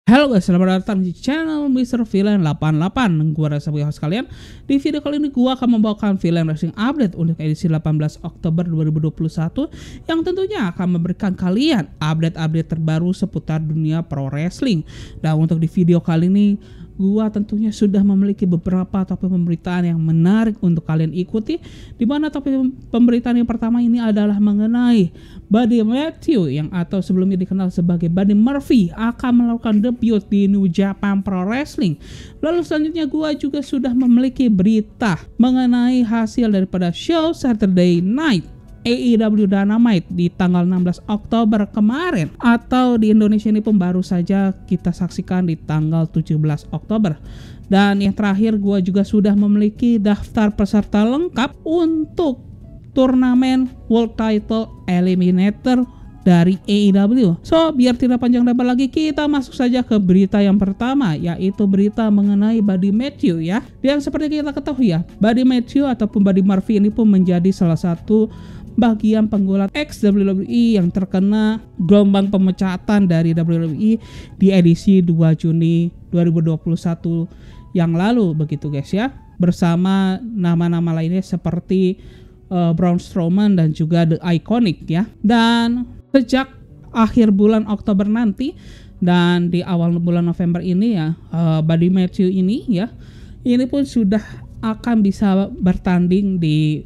Halo guys, selamat datang di channel Mr. Villain 88. Gua rasa host kalian. Di video kali ini gua akan membawakan Villain Racing Update untuk edisi 18 Oktober 2021 yang tentunya akan memberikan kalian update-update terbaru seputar dunia pro wrestling. Dan untuk di video kali ini gua tentunya sudah memiliki beberapa topik pemberitaan yang menarik untuk kalian ikuti. Di mana topik pemberitaan yang pertama ini adalah mengenai Buddy Matthew yang atau sebelumnya dikenal sebagai Buddy Murphy akan melakukan debut di New Japan Pro Wrestling. Lalu selanjutnya gua juga sudah memiliki berita mengenai hasil daripada show Saturday Night AEW Dynamite di tanggal 16 Oktober kemarin, atau di Indonesia ini pun baru saja kita saksikan di tanggal 17 Oktober. Dan yang terakhir gua juga sudah memiliki daftar peserta lengkap untuk turnamen World Title Eliminator dari AEW. So, biar tidak panjang lebar lagi, kita masuk saja ke berita yang pertama, yaitu berita mengenai Buddy Matthew ya. Dan seperti kita ketahui ya, Buddy Matthew ataupun Buddy Murphy ini pun menjadi salah satu bagian penggulat ex WWE yang terkena gelombang pemecatan dari WWE di edisi 2 Juni 2021 yang lalu begitu guys ya, bersama nama-nama lainnya seperti Braun Strowman dan juga The Iconic ya. Dan sejak akhir bulan Oktober nanti dan di awal bulan November ini ya, Buddy Matthew ini ya, ini pun sudah akan bisa bertanding di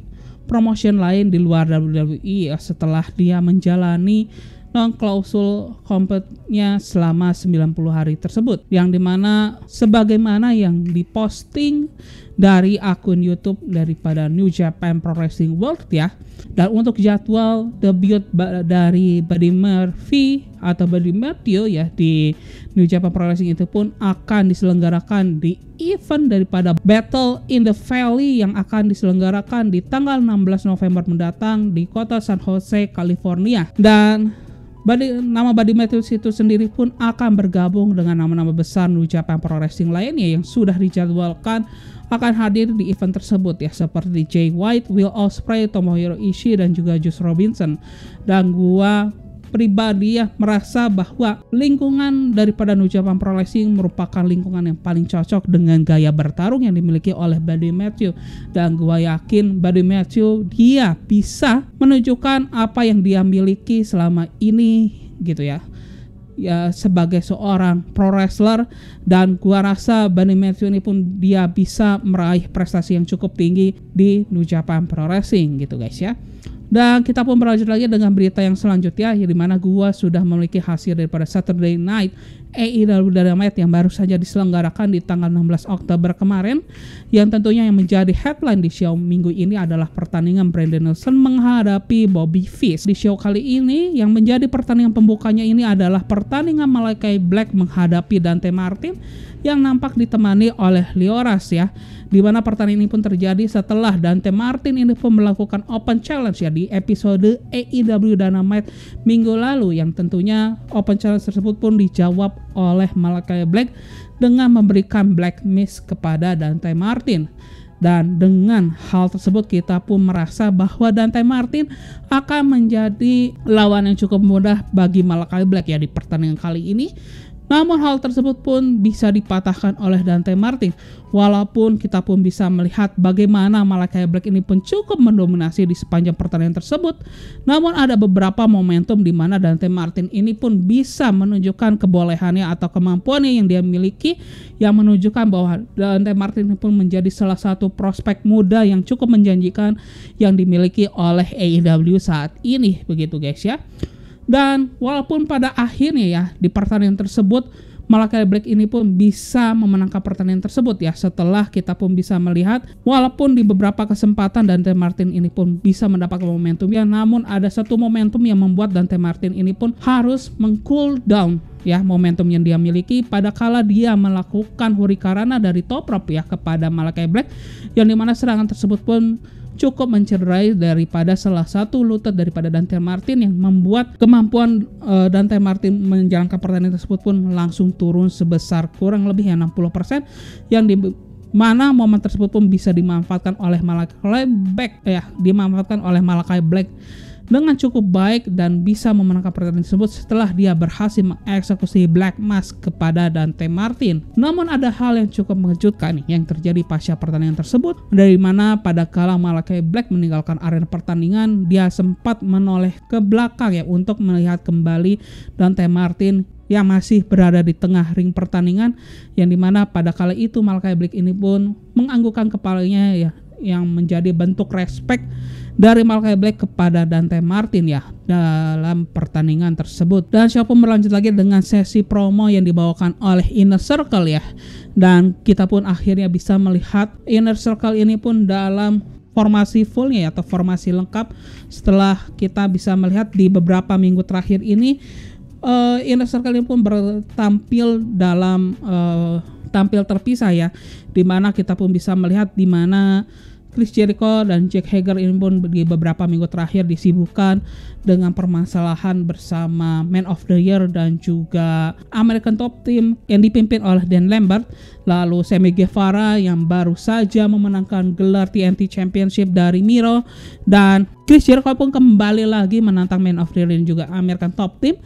promotion lain di luar WWE ya, setelah dia menjalani non-klausul kompetnya selama 90 hari tersebut, yang dimana sebagaimana yang diposting dari akun YouTube daripada New Japan Pro Wrestling World ya. Dan untuk jadwal debut dari Buddy Murphy atau Buddy Matthew ya di New Japan Pro Wrestling itu pun akan diselenggarakan di event daripada Battle in the Valley yang akan diselenggarakan di tanggal 16 November mendatang di kota San Jose, California. Dan nama Buddy Matthews itu sendiri pun akan bergabung dengan nama-nama besar New Japan Pro Wrestling lainnya yang sudah dijadwalkan akan hadir di event tersebut ya, seperti Jay White, Will Ospreay, Tomohiro Ishii dan juga Juice Robinson. Dan gua pribadi ya merasa bahwa lingkungan daripada New Japan Pro Wrestling merupakan lingkungan yang paling cocok dengan gaya bertarung yang dimiliki oleh Buddy Matthew. Dan gua yakin Buddy Matthew dia bisa menunjukkan apa yang dia miliki selama ini gitu ya, ya sebagai seorang pro wrestler. Dan gua rasa Buddy Matthew ini pun dia bisa meraih prestasi yang cukup tinggi di New Japan Pro Wrestling gitu guys ya. Dan kita pun berlanjut lagi dengan berita yang selanjutnya, di mana gua sudah memiliki hasil daripada Saturday Night AEW Dynamite yang baru saja diselenggarakan di tanggal 16 Oktober kemarin, yang tentunya yang menjadi headline di show minggu ini adalah pertandingan Brandon Nelson menghadapi Bobby Fish. Di show kali ini yang menjadi pertandingan pembukanya ini adalah pertandingan Malakai Black menghadapi Dante Martin yang nampak ditemani oleh Lioras ya. Di mana pertandingan ini pun terjadi setelah Dante Martin ini pun melakukan open challenge ya di episode AEW Dynamite minggu lalu, yang tentunya open challenge tersebut pun dijawab oleh Malakai Black dengan memberikan Black Mist kepada Dante Martin. Dan dengan hal tersebut kita pun merasa bahwa Dante Martin akan menjadi lawan yang cukup mudah bagi Malakai Black ya di pertandingan kali ini. Namun hal tersebut pun bisa dipatahkan oleh Dante Martin. Walaupun kita pun bisa melihat bagaimana Malakai Black ini pun cukup mendominasi di sepanjang pertandingan tersebut. Namun ada beberapa momentum di mana Dante Martin ini pun bisa menunjukkan kebolehannya atau kemampuannya yang dia miliki, yang menunjukkan bahwa Dante Martin ini pun menjadi salah satu prospek muda yang cukup menjanjikan yang dimiliki oleh AEW saat ini begitu guys ya. Dan walaupun pada akhirnya ya di pertandingan tersebut Malakai Black ini pun bisa memenangkan pertandingan tersebut ya, setelah kita pun bisa melihat walaupun di beberapa kesempatan Dante Martin ini pun bisa mendapatkan momentum ya, namun ada satu momentum yang membuat Dante Martin ini pun harus meng-cool down ya momentum yang dia miliki pada kala dia melakukan hurricanrana dari top rope ya kepada Malakai Black, yang dimana serangan tersebut pun cukup mencederai daripada salah satu lutut daripada Dante Martin, yang membuat kemampuan Dante Martin menjalankan pertandingan tersebut pun langsung turun sebesar kurang lebih 60%, yang di mana momen tersebut pun bisa dimanfaatkan oleh Malakai Black dengan cukup baik dan bisa memenangkan pertandingan tersebut setelah dia berhasil mengeksekusi Black Mask kepada Dante Martin. Namun ada hal yang cukup mengejutkan yang terjadi pasca pertandingan tersebut, dari mana pada kala Malakai Black meninggalkan arena pertandingan, dia sempat menoleh ke belakang ya untuk melihat kembali Dante Martin yang masih berada di tengah ring pertandingan, yang dimana pada kala itu Malakai Black ini pun menganggukkan kepalanya ya, yang menjadi bentuk respect dari Malakai Black kepada Dante Martin ya dalam pertandingan tersebut. Dan show pun berlanjut lagi dengan sesi promo yang dibawakan oleh Inner Circle ya, dan kita pun akhirnya bisa melihat Inner Circle ini pun dalam formasi fullnya ya, atau formasi lengkap, setelah kita bisa melihat di beberapa minggu terakhir ini Inner Circle ini pun bertampil dalam tampil terpisah ya, dimana kita pun bisa melihat dimana Chris Jericho dan Jake Hager ini pun di beberapa minggu terakhir disibukkan dengan permasalahan bersama Man of the Year dan juga American Top Team yang dipimpin oleh Dan Lambert. Lalu Sammy Guevara yang baru saja memenangkan gelar TNT Championship dari Miro, dan Chris Jericho pun kembali lagi menantang Man of the Year dan juga American Top Team.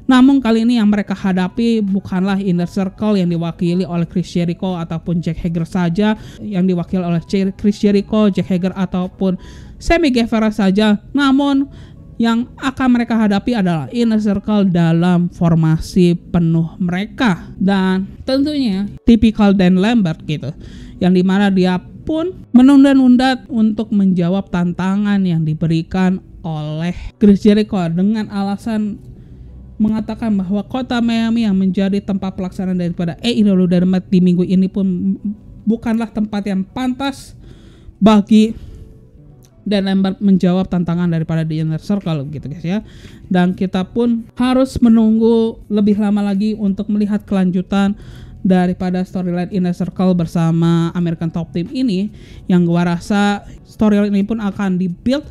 Namun kali ini yang mereka hadapi bukanlah Inner Circle yang diwakili oleh Chris Jericho ataupun Jake Hager saja, yang diwakili oleh Chris Jericho, Jake Hager ataupun Sammy Guevara saja. Namun yang akan mereka hadapi adalah Inner Circle dalam formasi penuh mereka, dan tentunya tipikal Dan Lambert gitu, yang dimana dia pun menunda-nunda untuk menjawab tantangan yang diberikan oleh Chris Jericho dengan alasan mengatakan bahwa kota Miami yang menjadi tempat pelaksanaan daripada AEW Dynamite di minggu ini pun bukanlah tempat yang pantas bagi Dan Lambert menjawab tantangan daripada The Inner Circle gitu guys ya. Dan kita pun harus menunggu lebih lama lagi untuk melihat kelanjutan daripada storyline Inner Circle bersama American Top Team ini, yang gua rasa storyline ini pun akan dibuild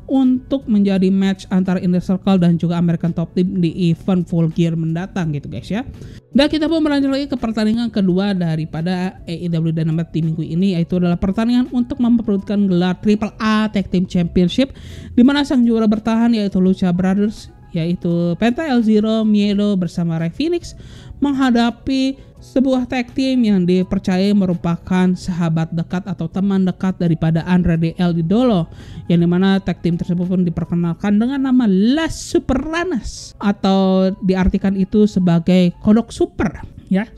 untuk menjadi match antara Inner Circle dan juga American Top Team di event Full Gear mendatang gitu guys ya. Dan kita pun berlanjut lagi ke pertandingan kedua daripada AEW Dynamite di minggu ini, yaitu adalah pertandingan untuk memperebutkan gelar AAA Tag Team Championship, di mana sang juara bertahan yaitu Lucha Brothers, yaitu Penta El Zero Miedo bersama Rey Fenix menghadapi sebuah tag team yang dipercaya merupakan sahabat dekat atau teman dekat daripada Andrade El Idolo, yang dimana tag team tersebut pun diperkenalkan dengan nama Las Superranas, atau diartikan itu sebagai kodok super ya.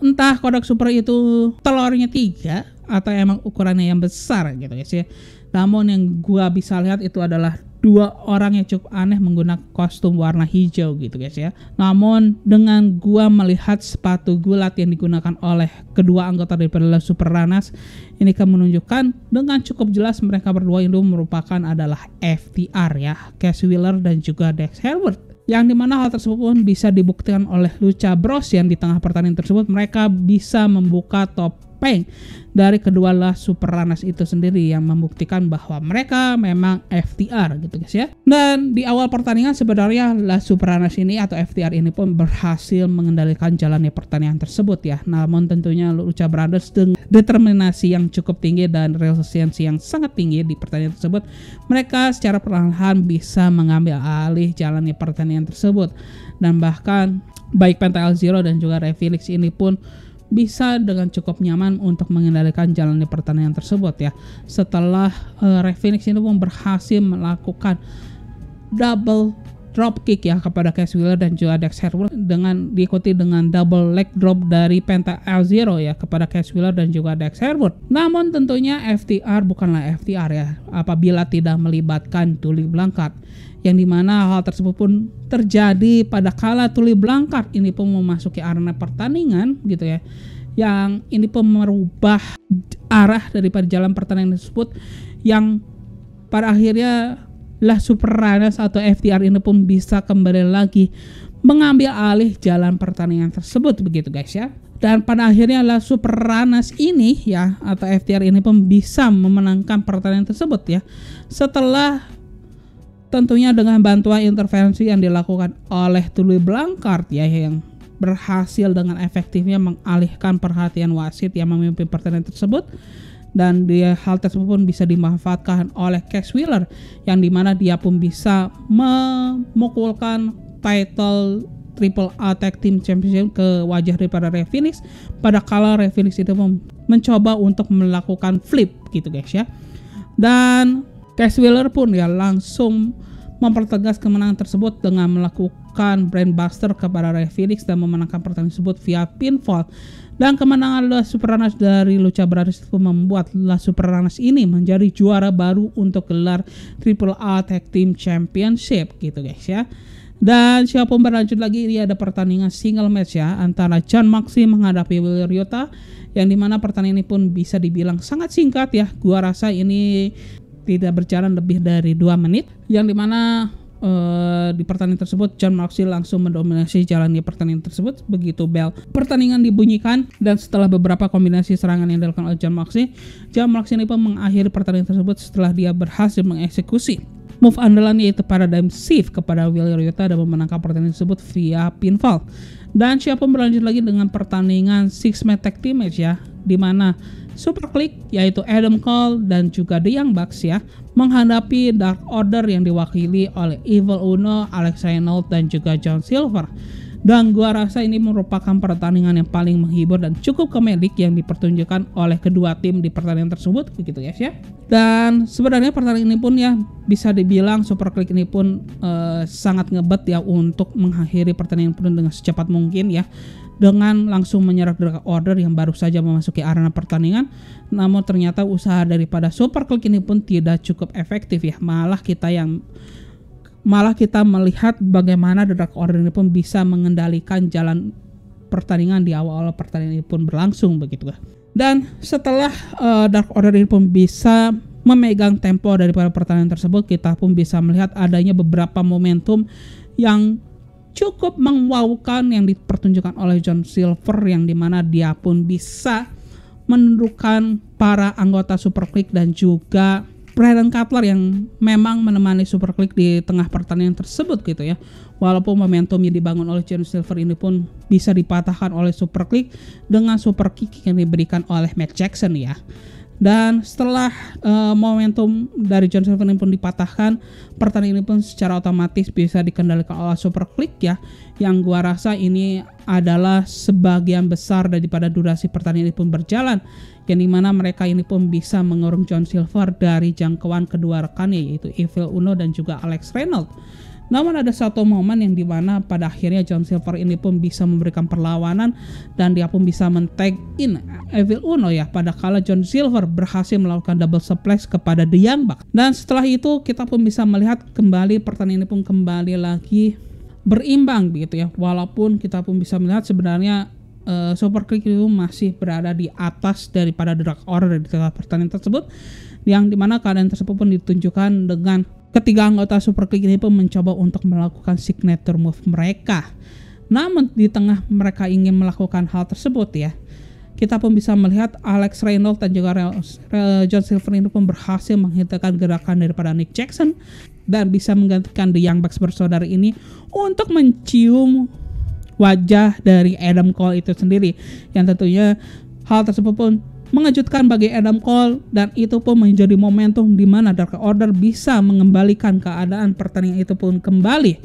Entah kodok super itu telurnya 3 atau emang ukurannya yang besar gitu guys ya. Namun yang gua bisa lihat itu adalah 2 orang yang cukup aneh menggunakan kostum warna hijau gitu guys ya. Namun dengan gua melihat sepatu gulat yang digunakan oleh kedua anggota daripada Las Superranas, ini kan menunjukkan dengan cukup jelas mereka berdua itu merupakan adalah FTR ya, Cash Wheeler dan juga Dax Harwood. Yang dimana hal tersebut pun bisa dibuktikan oleh Lucha Bros, yang di tengah pertandingan tersebut mereka bisa membuka topeng dari kedua Las Superranas itu sendiri, yang membuktikan bahwa mereka memang FTR gitu guys ya. Dan di awal pertandingan sebenarnya Las Superranas ini atau FTR ini pun berhasil mengendalikan jalannya pertandingan tersebut ya. Namun tentunya Lucha Brothers dengan determinasi yang cukup tinggi dan resiliensi yang sangat tinggi di pertandingan tersebut, mereka secara perlahan bisa mengambil alih jalannya pertandingan tersebut. Dan bahkan baik Penta El Zero dan juga Rey Fenix ini pun bisa dengan cukup nyaman untuk mengendalikan jalannya pertandingan tersebut ya. Setelah Rey Fenix ini pun berhasil melakukan double drop kick ya kepada Cash Wheeler dan juga Dax Harwood, dengan diikuti dengan double leg drop dari Penta El Zero ya kepada Cash Wheeler dan juga Dax Harwood. Namun tentunya FTR bukanlah FTR ya apabila tidak melibatkan Tully Blanchard, yang dimana hal tersebut pun terjadi pada kala Tully Blanchard ini pun memasuki arena pertandingan gitu ya, yang ini pun merubah arah daripada jalan pertandingan tersebut, yang pada akhirnya Las Superranas atau FTR ini pun bisa kembali lagi mengambil alih jalan pertandingan tersebut begitu guys ya. Dan pada akhirnya Las Superranas ini ya atau FTR ini pun bisa memenangkan pertandingan tersebut ya, setelah tentunya dengan bantuan intervensi yang dilakukan oleh Tully Blanchard ya, yang berhasil dengan efektifnya mengalihkan perhatian wasit yang memimpin pertandingan tersebut, dan hal tersebut pun bisa dimanfaatkan oleh Cash Wheeler yang dimana dia pun bisa memukulkan title Triple A Tag Team Championship ke wajah daripada Rey Fenix pada kala Rey Fenix itu mencoba untuk melakukan flip gitu guys ya. Dan Cash Wheeler pun ya langsung mempertegas kemenangan tersebut dengan melakukan brainbuster kepada Rey Fenix dan memenangkan pertandingan tersebut via pinfall. Dan kemenangan La Superranas dari Lucha Brothers itu membuat La Superranas ini menjadi juara baru untuk gelar Triple A Tag Team Championship gitu guys ya. Dan siapapun berlanjut lagi, ini ada pertandingan single match ya antara Jon Moxley menghadapi Wheeler Yuta, yang dimana pertandingan ini pun bisa dibilang sangat singkat ya. Gua rasa ini tidak berjalan lebih dari 2 menit, yang dimana di pertandingan tersebut Jon Moxley langsung mendominasi jalannya pertandingan tersebut begitu bel pertandingan dibunyikan. Dan setelah beberapa kombinasi serangan yang dilakukan oleh Jon Moxley ini pun mengakhiri pertandingan tersebut setelah dia berhasil mengeksekusi move andalan yaitu Paradigm Shift kepada Wheeler Yuta dan memenangkan pertandingan tersebut via pinfall. Dan siapapun berlanjut lagi dengan pertandingan 6-man tag team match ya, di mana Super Click yaitu Adam Cole dan juga The Young Bucks ya menghadapi Dark Order yang diwakili oleh Evil Uno, Alex Reynolds dan juga John Silver. Dan gua rasa ini merupakan pertandingan yang paling menghibur dan cukup komedik yang dipertunjukkan oleh kedua tim di pertandingan tersebut begitu guys ya. Dan sebenarnya pertandingan ini pun ya bisa dibilang Super Click ini pun sangat ngebet ya untuk mengakhiri pertandingan pun dengan secepat mungkin ya, dengan langsung menyerang Dark Order yang baru saja memasuki arena pertandingan. Namun ternyata usaha daripada Super Click ini pun tidak cukup efektif ya, malah kita melihat bagaimana The Dark Order ini pun bisa mengendalikan jalan pertandingan di awal-awal pertandingan ini pun berlangsung begitu kan. Dan setelah Dark Order ini pun bisa memegang tempo daripada pertandingan tersebut, kita pun bisa melihat adanya beberapa momentum yang cukup mengwowkan yang dipertunjukkan oleh John Silver, yang dimana dia pun bisa menundukkan para anggota Super Click dan juga Brandon Cutler yang memang menemani Super Click di tengah pertandingan tersebut gitu ya. Walaupun momentum yang dibangun oleh John Silver ini pun bisa dipatahkan oleh Super Click dengan super kick yang diberikan oleh Matt Jackson ya. Dan setelah momentum dari John Silver ini pun dipatahkan, pertandingan ini pun secara otomatis bisa dikendalikan oleh Super Click ya, yang gua rasa ini adalah sebagian besar daripada durasi pertandingan ini pun berjalan, yang dimana mereka ini pun bisa mengurung John Silver dari jangkauan kedua rekannya yaitu Evil Uno dan juga Alex Reynolds. Namun ada satu momen yang dimana pada akhirnya John Silver ini pun bisa memberikan perlawanan dan dia pun bisa men-tag in Evil Uno ya, pada kala John Silver berhasil melakukan double suplex kepada The Young Bucks. Dan setelah itu kita pun bisa melihat kembali pertandingan ini pun kembali lagi berimbang begitu ya, walaupun kita pun bisa melihat sebenarnya Super Click itu masih berada di atas daripada The Dark Order di tengah pertandingan tersebut, yang dimana keadaan tersebut pun ditunjukkan dengan ketiga anggota Super Click ini pun mencoba untuk melakukan signature move mereka. Namun di tengah mereka ingin melakukan hal tersebut ya, kita pun bisa melihat Alex Reynolds dan juga John Silver ini pun berhasil menghentikan gerakan daripada Nick Jackson dan bisa menggantikan The Young Bucks bersaudara ini untuk mencium wajah dari Adam Cole itu sendiri, yang tentunya hal tersebut pun mengejutkan bagi Adam Cole, dan itu pun menjadi momentum di mana Dark Order bisa mengembalikan keadaan pertandingan itu pun kembali.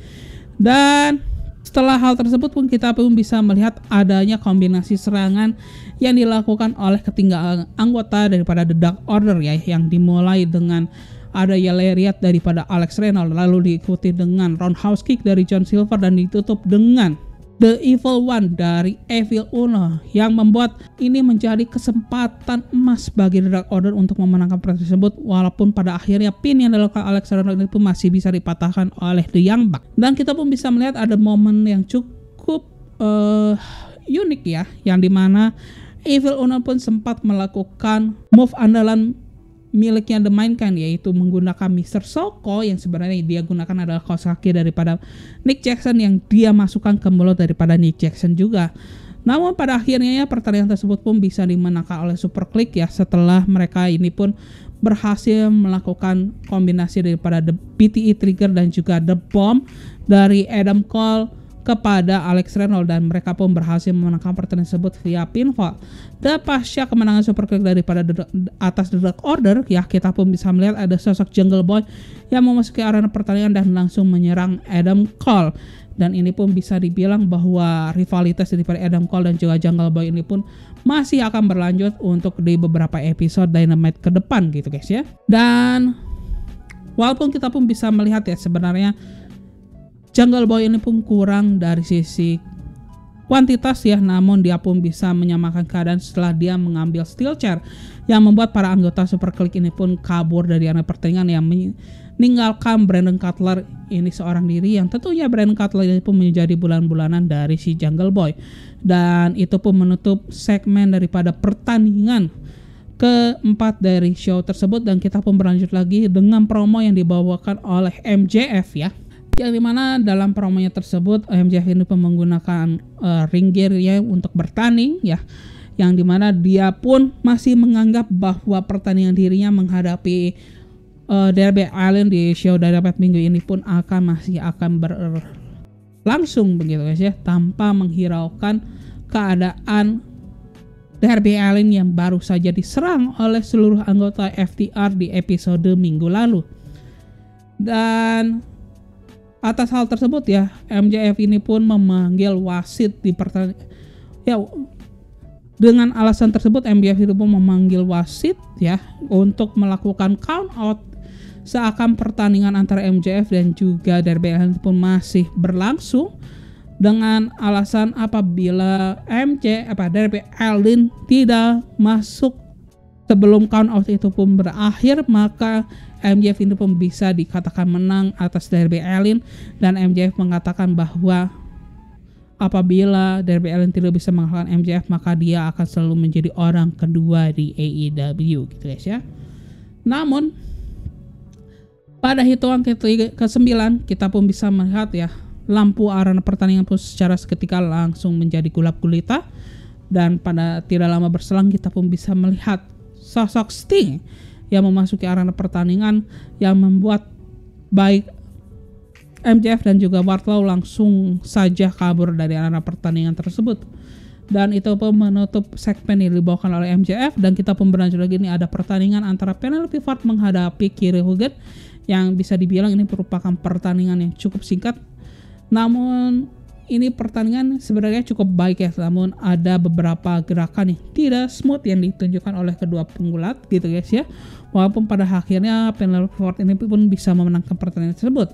Dan setelah hal tersebut pun kita pun bisa melihat adanya kombinasi serangan yang dilakukan oleh ketiga anggota daripada The Dark Order ya, yang dimulai dengan ada lariat daripada Alex Reynolds, lalu diikuti dengan roundhouse kick dari John Silver dan ditutup dengan The Evil One dari Evil Uno, yang membuat ini menjadi kesempatan emas bagi The Dark Order untuk memenangkan pertandingan tersebut, walaupun pada akhirnya pin yang dilakukan Alex Reynolds itu masih bisa dipatahkan oleh The Young Bucks. Dan kita pun bisa melihat ada momen yang cukup unik ya, yang dimana Evil Uno pun sempat melakukan move andalan miliknya The Mankind, yaitu menggunakan Mr. Soko, yang sebenarnya dia gunakan adalah kaos kaki daripada Nick Jackson yang dia masukkan ke mulut daripada Nick Jackson juga. Namun pada akhirnya ya pertandingan tersebut pun bisa dimenangkan oleh Super Click ya, setelah mereka ini pun berhasil melakukan kombinasi daripada The PTE Trigger dan juga The Bomb dari Adam Cole kepada Alex Reynolds dan mereka pun berhasil memenangkan pertandingan tersebut via pinfall. Dan pasca kemenangan super kick daripada atas The Dark Order, ya kita pun bisa melihat ada sosok Jungle Boy yang memasuki arena pertandingan dan langsung menyerang Adam Cole. Dan ini pun bisa dibilang bahwa rivalitas daripada Adam Cole dan juga Jungle Boy ini pun masih akan berlanjut untuk di beberapa episode Dynamite ke depan gitu guys ya. Dan walaupun kita pun bisa melihat ya sebenarnya Jungle Boy ini pun kurang dari sisi kuantitas ya, namun dia pun bisa menyamakan keadaan setelah dia mengambil steel chair yang membuat para anggota Super Clique ini pun kabur dari arena pertandingan yang meninggalkan Brandon Cutler ini seorang diri, yang tentunya Brandon Cutler ini pun menjadi bulan-bulanan dari si Jungle Boy. Dan itu pun menutup segmen daripada pertandingan keempat dari show tersebut, dan kita pun berlanjut lagi dengan promo yang dibawakan oleh MJF ya. Yang dimana dalam promonya tersebut MJF ini pun menggunakan ring gear ya untuk bertanding ya, yang dimana dia pun masih menganggap bahwa pertandingan dirinya menghadapi Darby Allin di show Dynamite minggu ini pun masih akan berlangsung begitu guys ya, tanpa menghiraukan keadaan Darby Allin yang baru saja diserang oleh seluruh anggota FTR di episode minggu lalu. Dan atas hal tersebut ya, MJF ini pun memanggil wasit di pertandingan. Ya, dengan alasan tersebut MJF itu pun memanggil wasit ya untuk melakukan count out, seakan pertandingan antara MJF dan juga Darby Allin pun masih berlangsung, dengan alasan apabila Darby Allin tidak masuk sebelum count out itu pun berakhir, maka MJF ini pun bisa dikatakan menang atas Darby Allin. Dan MJF mengatakan bahwa apabila Darby Allin tidak bisa mengalahkan MJF, maka dia akan selalu menjadi orang kedua di AEW gitu guys ya. Namun pada hitungan ke-9 kita pun bisa melihat ya, lampu arena pertandingan pun secara seketika langsung menjadi gelap gulita, dan pada tidak lama berselang kita pun bisa melihat sosok Sting yang memasuki arena pertandingan, yang membuat baik MJF dan juga Wardlow langsung saja kabur dari arena pertandingan tersebut. Dan itu pun menutup segmen yang dibawakan oleh MJF, dan kita pun berlanjut lagi. Ini ada pertandingan antara Penelope Ford menghadapi Kiera Hogan, yang bisa dibilang ini merupakan pertandingan yang cukup singkat. Namun ini pertandingan sebenarnya cukup baik ya, namun ada beberapa gerakan yang tidak smooth yang ditunjukkan oleh kedua penggulat gitu guys ya. Walaupun pada akhirnya Penelope Ford ini pun bisa memenangkan pertandingan tersebut.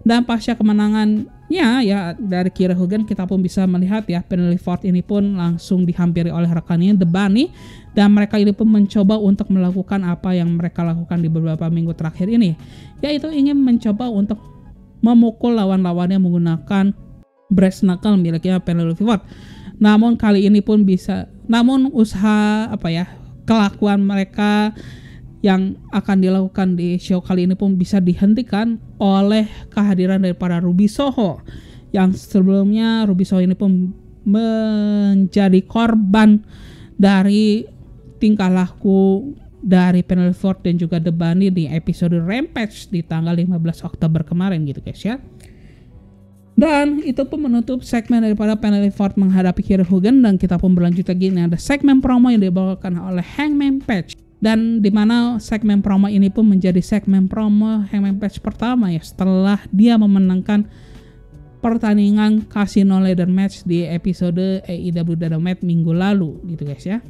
Dan pasca kemenangannya ya dari Kiera Hogan, kita pun bisa melihat ya Penelope Ford ini pun langsung dihampiri oleh rekannya The Bunny, dan mereka ini pun mencoba untuk melakukan apa yang mereka lakukan di beberapa minggu terakhir ini, yaitu ingin mencoba untuk memukul lawan-lawannya menggunakan brass knuckle miliknya Penelope Ford. Namun kali ini pun usaha kelakuan mereka yang akan dilakukan di show kali ini pun bisa dihentikan oleh kehadiran daripada Ruby Soho, yang sebelumnya Ruby Soho ini pun menjadi korban dari tingkah laku dari Penelope Ford dan juga The Bunny di episode Rampage di tanggal 15 Oktober kemarin gitu guys ya. Dan itu pun menutup segmen daripada Penelope Ford menghadapi Kiera Hogan, dan kita pun berlanjut lagi. Ini ada segmen promo yang dibawakan oleh Hangman Page, dan dimana segmen promo ini pun menjadi segmen promo Hangman Page pertama ya setelah dia memenangkan pertandingan Casino Ladder Match di episode AEW Dynamite minggu lalu gitu guys ya.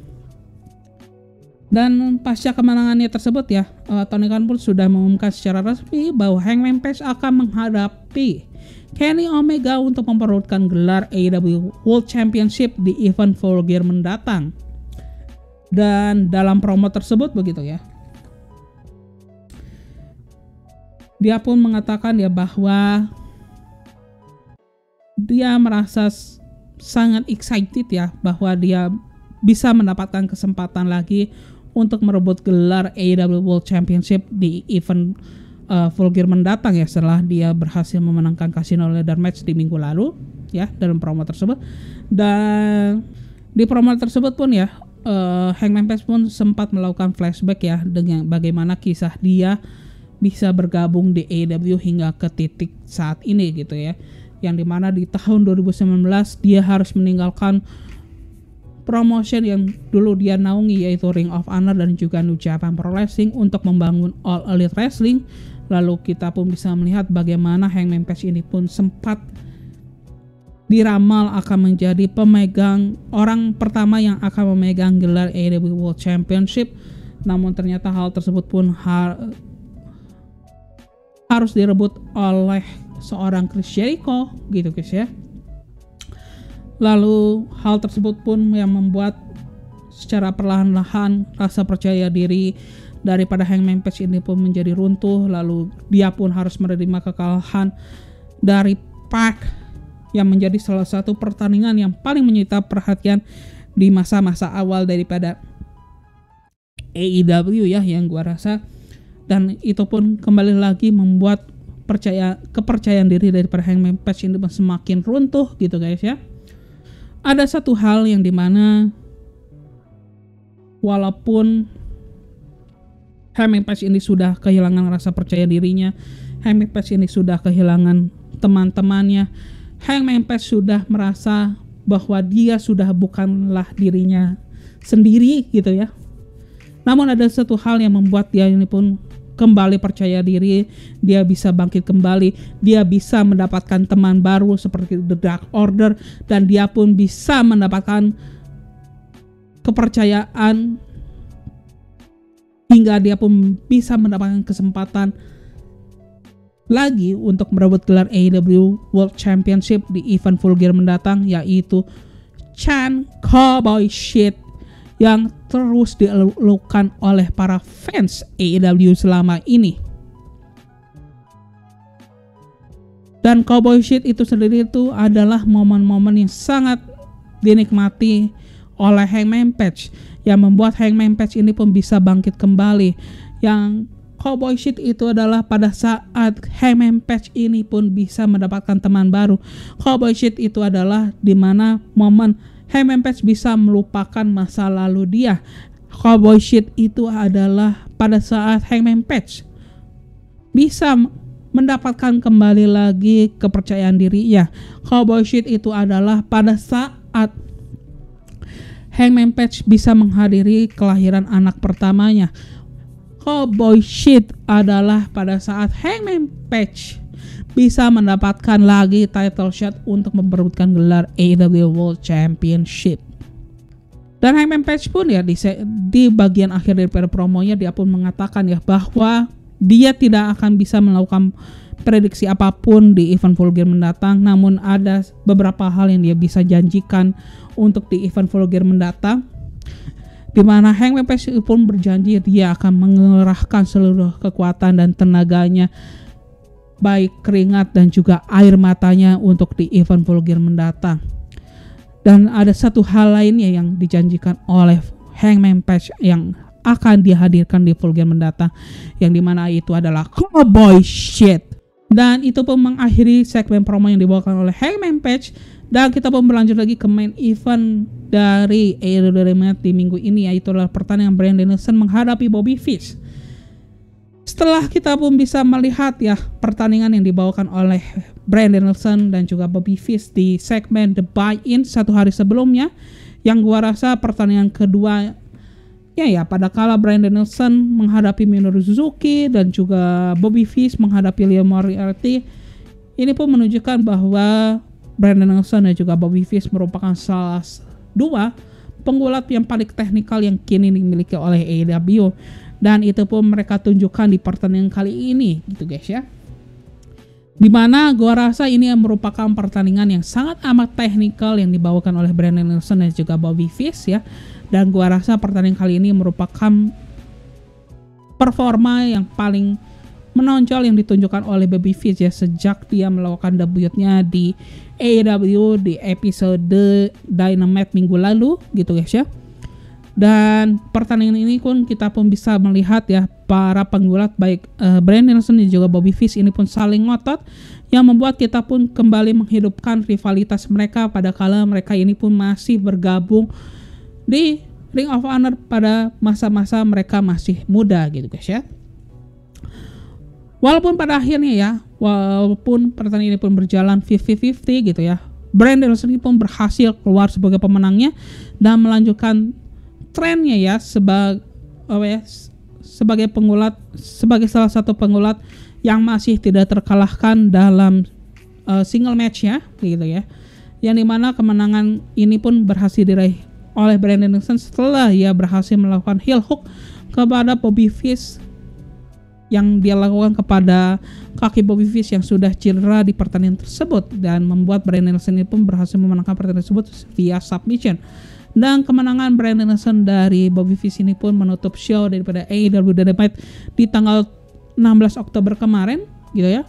Dan pasca kemenangannya tersebut ya, Tony Khan pun sudah mengumumkan secara resmi bahwa Hangman Page akan menghadapi Kenny Omega untuk memperebutkan gelar AEW World Championship di event Full Gear mendatang. Dan dalam promo tersebut begitu ya, dia pun mengatakan ya bahwa dia merasa sangat excited ya bahwa dia bisa mendapatkan kesempatan lagi untuk merebut gelar AEW World Championship di event Full Gear mendatang ya, setelah dia berhasil memenangkan Casino Ladder Match di minggu lalu ya dalam promo tersebut. Dan di promo tersebut pun ya Hangman Page pun sempat melakukan flashback ya dengan bagaimana kisah dia bisa bergabung di AEW hingga ke titik saat ini gitu ya, yang dimana di tahun 2019 dia harus meninggalkan promotion yang dulu dia naungi, yaitu Ring of Honor dan juga New Japan Pro Wrestling, untuk membangun All Elite Wrestling. Lalu kita pun bisa melihat bagaimana Hangman Page ini pun sempat diramal akan menjadi pemegang, orang pertama yang akan memegang gelar AEW World Championship. Namun ternyata hal tersebut pun harus direbut oleh seorang Chris Jericho gitu guys ya. Lalu hal tersebut pun yang membuat secara perlahan-lahan rasa percaya diri daripada Hangman Page ini pun menjadi runtuh. Lalu dia pun harus menerima kekalahan dari Pac, yang menjadi salah satu pertandingan yang paling menyita perhatian di masa-masa awal daripada AEW ya, yang gua rasa. Dan itu pun kembali lagi membuat kepercayaan diri daripada Hangman Page ini semakin runtuh gitu guys ya. Ada satu hal yang dimana walaupun Hangman Page ini sudah kehilangan rasa percaya dirinya, Hangman Page ini sudah kehilangan teman-temannya, Hangman Page sudah merasa bahwa dia sudah bukanlah dirinya sendiri gitu ya. Namun ada satu hal yang membuat dia ini pun kembali percaya diri, dia bisa bangkit kembali, dia bisa mendapatkan teman baru seperti The Dark Order, dan dia pun bisa mendapatkan kepercayaan hingga dia pun bisa mendapatkan kesempatan lagi untuk merebut gelar AEW World Championship di event Full Gear mendatang, yaitu Chan Cowboy Shit yang terus dielukan oleh para fans AEW selama ini. Dan Cowboy Shit itu sendiri itu adalah momen-momen yang sangat dinikmati oleh Hangman Page, yang membuat Hangman Page ini pun bisa bangkit kembali. Yang Cowboy Shit itu adalah pada saat Hangman Page ini pun bisa mendapatkan teman baru. Cowboy Shit itu adalah dimana momen Hangman Page bisa melupakan masa lalu dia. Cowboy Shit itu adalah pada saat Hangman Page bisa mendapatkan kembali lagi kepercayaan dirinya. Cowboy Shit itu adalah pada saat Hangman Page bisa menghadiri kelahiran anak pertamanya. Cowboy Shit adalah pada saat Hangman Page bisa mendapatkan lagi title shot untuk memperebutkan gelar AEW World Championship. Dan Hangman Page pun ya di bagian akhir daripada promonya dia pun mengatakan ya bahwa dia tidak akan bisa melakukan prediksi apapun di event Full Gear mendatang, namun ada beberapa hal yang dia bisa janjikan untuk di event Full Gear mendatang, di mana Hangman Page pun berjanji dia akan mengerahkan seluruh kekuatan dan tenaganya, baik keringat dan juga air matanya untuk di event Full Gear mendatang. Dan ada satu hal lainnya yang dijanjikan oleh Hangman Page yang akan dihadirkan di Full Gear mendatang, yang dimana itu adalah Cowboy Shit. Dan itu pun mengakhiri segmen promo yang dibawakan oleh Hangman Page. Dan kita pun berlanjut lagi ke main event dari AEW Dynamite di minggu ini, yaitu adalah pertandingan Bryan Danielson menghadapi Bobby Fish. Setelah kita pun bisa melihat ya pertandingan yang dibawakan oleh Bryan Danielson dan juga Bobby Fish di segmen The Buy-In satu hari sebelumnya, yang gua rasa pertandingan kedua ya pada kala Bryan Danielson menghadapi Minoru Suzuki dan juga Bobby Fish menghadapi Leo Moriarty, ini pun menunjukkan bahwa Bryan Danielson dan juga Bobby Fish merupakan salah dua penggulat yang paling teknikal yang kini dimiliki oleh AEW. Dan itu pun mereka tunjukkan di pertandingan kali ini gitu guys ya. Dimana gua rasa ini merupakan pertandingan yang sangat amat teknikal yang dibawakan oleh Bryan Danielson dan juga Bobby Fish ya. Dan gua rasa pertandingan kali ini merupakan performa yang paling menonjol yang ditunjukkan oleh Bobby Fish ya, sejak dia melakukan debutnya di AEW di episode Dynamite minggu lalu gitu guys ya. Dan pertandingan ini pun kita pun bisa melihat ya para penggulat baik Bryan Danielson dan juga Bobby Fish ini pun saling ngotot, yang membuat kita pun kembali menghidupkan rivalitas mereka pada kala mereka ini pun masih bergabung di Ring of Honor pada masa-masa mereka masih muda gitu guys ya. Walaupun pada akhirnya ya walaupun pertandingan ini pun berjalan 50-50 gitu ya, Bryan Danielson ini pun berhasil keluar sebagai pemenangnya dan melanjutkan trennya ya sebagai pengulat, sebagai salah satu pengulat yang masih tidak terkalahkan dalam single match ya gitu ya, yang dimana kemenangan ini pun berhasil diraih oleh Bryan Danielson setelah ia berhasil melakukan heel hook kepada Bobby Fish yang dia lakukan kepada kaki Bobby Fish yang sudah cedera di pertandingan tersebut, dan membuat Bryan Danielson ini pun berhasil memenangkan pertandingan tersebut via submission. Dan kemenangan Bryan Danielson dari Bobby Fish ini pun menutup show daripada AEW Dynamite di tanggal 16 Oktober kemarin gitu ya.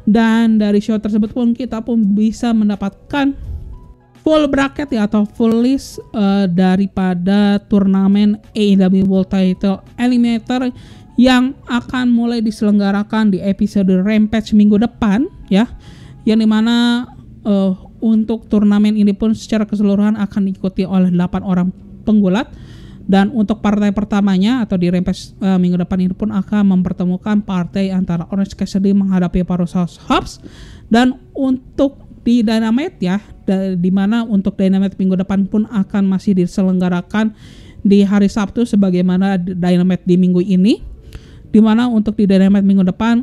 Dan dari show tersebut pun kita pun bisa mendapatkan full bracket ya, atau full list daripada turnamen AEW World Title Eliminator yang akan mulai diselenggarakan di episode Rampage minggu depan ya, yang dimana untuk turnamen ini pun secara keseluruhan akan diikuti oleh 8 orang penggulat, dan untuk partai pertamanya atau di Rampage minggu depan ini pun akan mempertemukan partai antara Orange Cassidy menghadapi Powerhouse Hobbs. Dan untuk di Dynamite ya, di mana untuk Dynamite minggu depan pun akan masih diselenggarakan di hari Sabtu sebagaimana Dynamite di minggu ini, dimana untuk di Dynamite minggu depan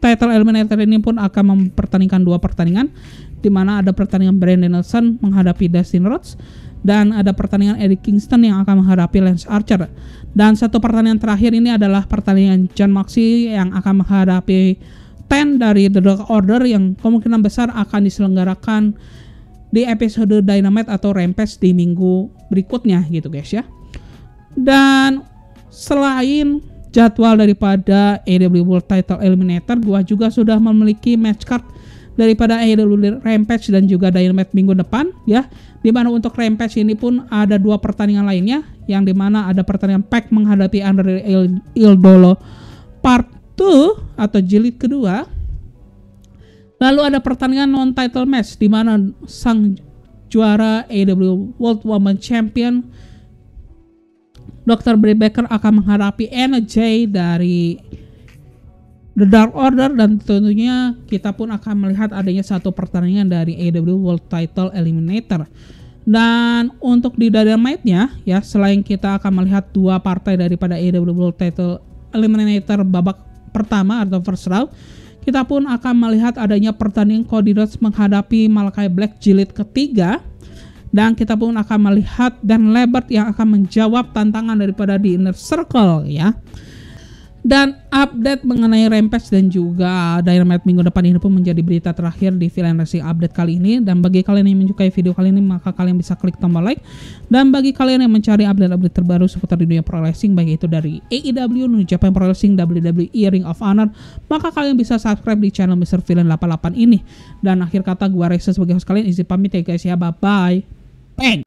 Title Eliminator ini pun akan mempertandingkan 2 pertandingan, dimana ada pertandingan Bryan Danielson menghadapi Dustin Rhodes, dan ada pertandingan Eddie Kingston yang akan menghadapi Lance Archer, dan satu pertandingan terakhir ini adalah pertandingan Jon Moxley yang akan menghadapi Ten dari The Dark Order, yang kemungkinan besar akan diselenggarakan di episode Dynamite atau Rampage di minggu berikutnya gitu guys ya. Dan selain jadwal daripada AEW World Title Eliminator, gua juga sudah memiliki match card daripada AEW Rampage dan juga Dynamite minggu depan ya. Dimana untuk Rampage ini pun ada 2 pertandingan lainnya, yang dimana ada pertandingan Pac menghadapi Andre Idolo Part 2 atau jilid kedua. Lalu ada pertandingan non-title match dimana sang juara AEW World Women Champion Dr. Britt Baker akan menghadapi Anna Jay dari The Dark Order, dan tentunya kita pun akan melihat adanya satu pertandingan dari AEW World Title Eliminator. Dan untuk di Dynamite-nya ya, selain kita akan melihat 2 partai daripada AEW World Title Eliminator babak pertama atau first round, kita pun akan melihat adanya pertandingan Cody Rhodes menghadapi Malakai Black jilid ketiga. Dan kita pun akan melihat Dan Lambert yang akan menjawab tantangan daripada The Inner Circle ya. Dan update mengenai Rampage dan juga Dynamite minggu depan ini pun menjadi berita terakhir di Villain Wrestling Update kali ini. Dan bagi kalian yang menyukai video kali ini, maka kalian bisa klik tombol like. Dan bagi kalian yang mencari update-update terbaru seputar di dunia pro wrestling, baik itu dari AEW, New Japan Pro Wrestling, WWE, Ring of Honor, maka kalian bisa subscribe di channel Mr. Villain 88 ini. Dan akhir kata, gua Reza sebagai host kalian izin pamit ya guys ya, bye bye. Bang.